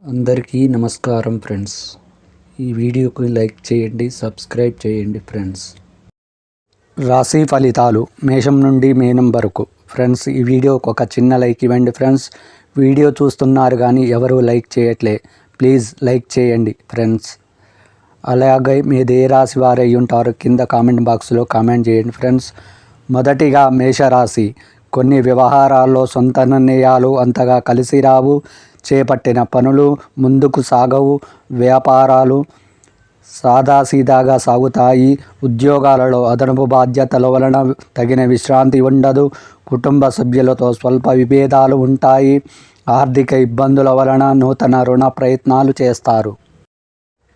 అందరికీ నమస్కారం ఫ్రెండ్స్. ఈ వీడియోకి లైక్ చేయండి, సబ్స్క్రైబ్ చేయండి ఫ్రెండ్స్. రాశి ఫలితాలు మేషం నుండి మీనం వరకు. ఫ్రెండ్స్, ఈ వీడియోకి ఒక చిన్న లైక్ ఇవ్వండి ఫ్రెండ్స్. వీడియో చూస్తున్నారు కానీ ఎవరు లైక్ చేయట్లే, ప్లీజ్ లైక్ చేయండి ఫ్రెండ్స్. అలాగే మీది ఏ రాశి వారు అయి ఉంటారో కింద కామెంట్ బాక్స్లో కామెంట్ చేయండి ఫ్రెండ్స్. మొదటిగా మేషరాశి. కొన్ని వ్యవహారాల్లో సొంత నిర్ణయాలు అంతగా కలిసి రావు. చేపట్టిన పనులు ముందుకు సాగవు. వ్యాపారాలు సాదాసీదాగా సాగుతాయి. ఉద్యోగాలలో అదనపు బాధ్యతల వలన తగిన విశ్రాంతి ఉండదు. కుటుంబ సభ్యులతో స్వల్ప విభేదాలు ఉంటాయి. ఆర్థిక ఇబ్బందుల వలన నూతన రుణ ప్రయత్నాలు చేస్తారు.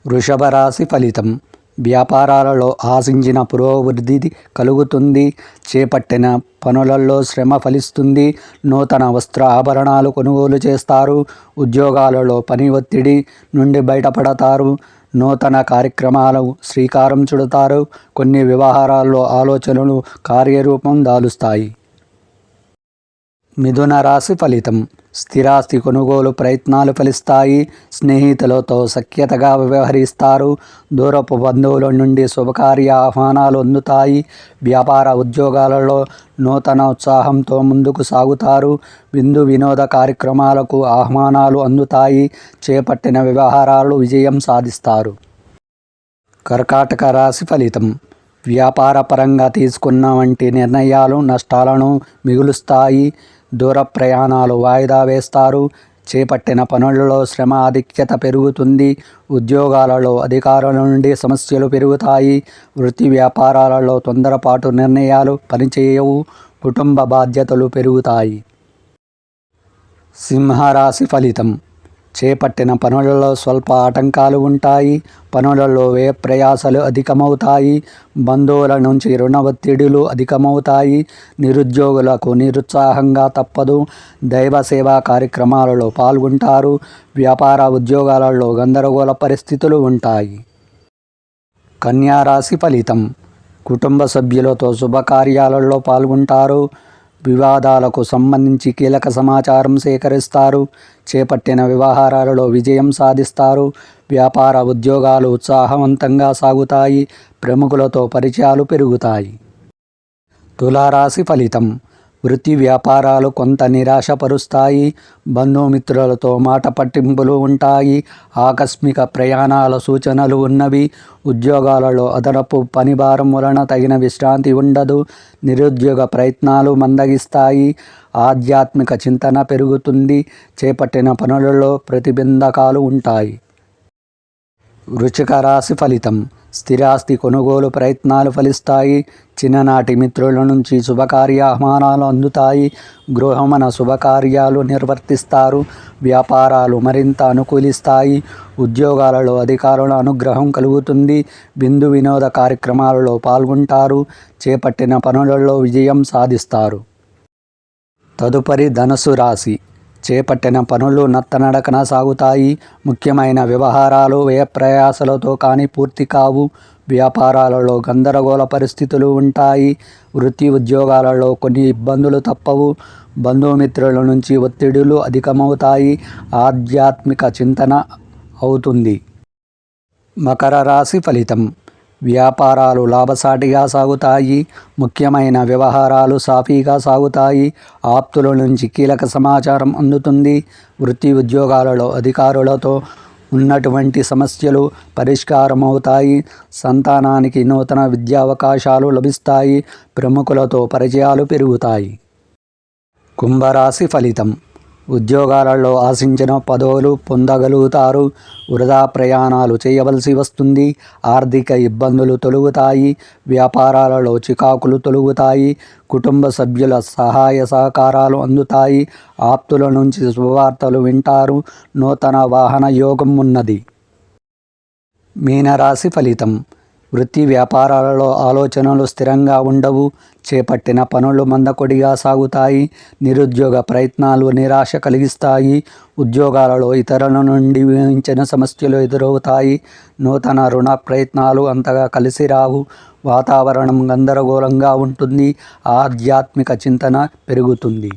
వృషభ రాశి ఫలితం. వ్యాపారాలలో ఆశించిన పురోభివృద్ధి కలుగుతుంది. చేపట్టిన పనులలో శ్రమ ఫలిస్తుంది. నూతన వస్త్ర ఆభరణాలు కొనుగోలు చేస్తారు. ఉద్యోగాలలో పని ఒత్తిడి నుండి బయటపడతారు. నూతన కార్యక్రమాలు శ్రీకారం చుడతారు. కొన్ని వ్యవహారాల్లో ఆలోచనలు కార్యరూపం దాలుస్తాయి. మిథున రాశి ఫలితం. స్థిరాస్తి కొనుగోలు ప్రయత్నాలు ఫలిస్తాయి. స్నేహితులతో సఖ్యతగా వ్యవహరిస్తారు. దూరపు బంధువుల నుండి శుభకార్య ఆహ్వానాలు అందుతాయి. వ్యాపార ఉద్యోగాలలో నూతన ఉత్సాహంతో ముందుకు సాగుతారు. విందు వినోద కార్యక్రమాలకు ఆహ్వానాలు అందుతాయి. చేపట్టిన వ్యవహారాలు విజయం సాధిస్తారు. కర్కాటక రాశి ఫలితం. వ్యాపార పరంగా తీసుకున్న వంటి నిర్ణయాలు నష్టాలను మిగులుస్తాయి. దూర ప్రయాణాలు వాయిదా వేస్తారు. చేపట్టిన పనులలో శ్రమ ఆధిక్యత పెరుగుతుంది. ఉద్యోగాలలో అధికారుల నుండి సమస్యలు పెరుగుతాయి. వృత్తి వ్యాపారాలలో తొందరపాటు నిర్ణయాలు పనిచేయవు. కుటుంబ బాధ్యతలు పెరుగుతాయి. సింహరాశి ఫలితం. చేపట్టిన పనులలో స్వల్ప ఆటంకాలు ఉంటాయి. పనులలో వ్యయ ప్రయాసాలు అధికమవుతాయి. బంధువుల నుంచి రుణ ఒత్తిడులు అధికమవుతాయి. నిరుద్యోగులకు నిరుత్సాహంగా తప్పదు. దైవ సేవా కార్యక్రమాలలో పాల్గొంటారు. వ్యాపార ఉద్యోగాలలో గందరగోళ పరిస్థితులు ఉంటాయి. కన్యా రాశి ఫలితం. కుటుంబ సభ్యులతో శుభకార్యాలలో పాల్గొంటారు. వివాదాలకు సంబంధించి కీలక సమాచారం సేకరిస్తారు. చేపట్టిన వ్యవహారాలలో విజయం సాధిస్తారు. వ్యాపార ఉద్యోగాలు ఉత్సాహవంతంగా సాగుతాయి. ప్రముఖులతో పరిచయాలు పెరుగుతాయి. తులారాశి ఫలితం. వృత్తి వ్యాపారాలు కొంత నిరాశపరుస్తాయి. బంధుమిత్రులతో మాట పట్టింపులు ఉంటాయి. ఆకస్మిక ప్రయాణాల సూచనలు ఉన్నవి. ఉద్యోగాలలో అదనపు పనిభారం వలన తగిన విశ్రాంతి ఉండదు. నిరుద్యోగ ప్రయత్నాలు మందగిస్తాయి. ఆధ్యాత్మిక చింతన పెరుగుతుంది. చేపట్టిన పనులలో ప్రతిబంధకాలు ఉంటాయి. వృశ్చిక రాశి ఫలితం. స్థిరాస్తి కొనుగోలు ప్రయత్నాలు ఫలిస్తాయి. చిన్ననాటి మిత్రుల నుంచి శుభకార్య ఆహ్వానాలు అందుతాయి. గృహమన శుభకార్యాలు నిర్వర్తిస్తారు. వ్యాపారాలు మరింత అనుకూలిస్తాయి. ఉద్యోగాలలో అధికారుల అనుగ్రహం కలుగుతుంది. విందు వినోద కార్యక్రమాలలో పాల్గొంటారు. చేపట్టిన పనులలో విజయం సాధిస్తారు. తదుపరి ధనుసు రాశి. చేపట్టిన పనులు నత్తనడకన సాగుతాయి. ముఖ్యమైన వ్యవహారాలు వ్యయ ప్రయాసాలతో కానీ పూర్తి కావు. వ్యాపారాలలో గందరగోళ పరిస్థితులు ఉంటాయి. వృత్తి ఉద్యోగాలలో కొన్ని ఇబ్బందులు తప్పవు. బంధుమిత్రుల నుంచి ఒత్తిడులు అధికమవుతాయి. ఆధ్యాత్మిక చింతన అవుతుంది. మకర రాశి ఫలితం. వ్యాపారాలు లాభసాటిగా సాగుతాయి. ముఖ్యమైన వ్యవహారాలు సాఫీగా సాగుతాయి. ఆప్తుల నుంచి కీలక సమాచారం అందుతుంది. వృత్తి ఉద్యోగాలలో అధికారులతో ఉన్నటువంటి సమస్యలు పరిష్కారమవుతాయి. సంతానానికి నూతన విద్యావకాశాలు లభిస్తాయి. ప్రముఖులతో పరిచయాలు పెరుగుతాయి. కుంభరాశి ఫలితం. ఉద్యోగాలలో ఆశించిన పదవులు పొందగలుగుతారు. వృధా ప్రయాణాలు చేయవలసి వస్తుంది. ఆర్థిక ఇబ్బందులు తొలగుతాయి. వ్యాపారాలలో చికాకులు తొలగుతాయి. కుటుంబ సభ్యుల సహాయ సహకారాలు అందుతాయి. ఆప్తుల నుంచి శుభవార్తలు వింటారు. నూతన వాహన యోగం ఉన్నది. మీనరాశి ఫలితం. వృత్తి వ్యాపారాలలో ఆలోచనలు స్థిరంగా ఉండవు. చేపట్టిన పనులు మందకొడిగా సాగుతాయి. నిరుద్యోగ ప్రయత్నాలు నిరాశ కలిగిస్తాయి. ఉద్యోగాలలో ఇతరుల నుండి ఊహించిన సమస్యలు ఎదురవుతాయి. నూతన రుణ ప్రయత్నాలు అంతగా కలిసి రావు. వాతావరణం గందరగోళంగా ఉంటుంది. ఆధ్యాత్మిక చింతన పెరుగుతుంది.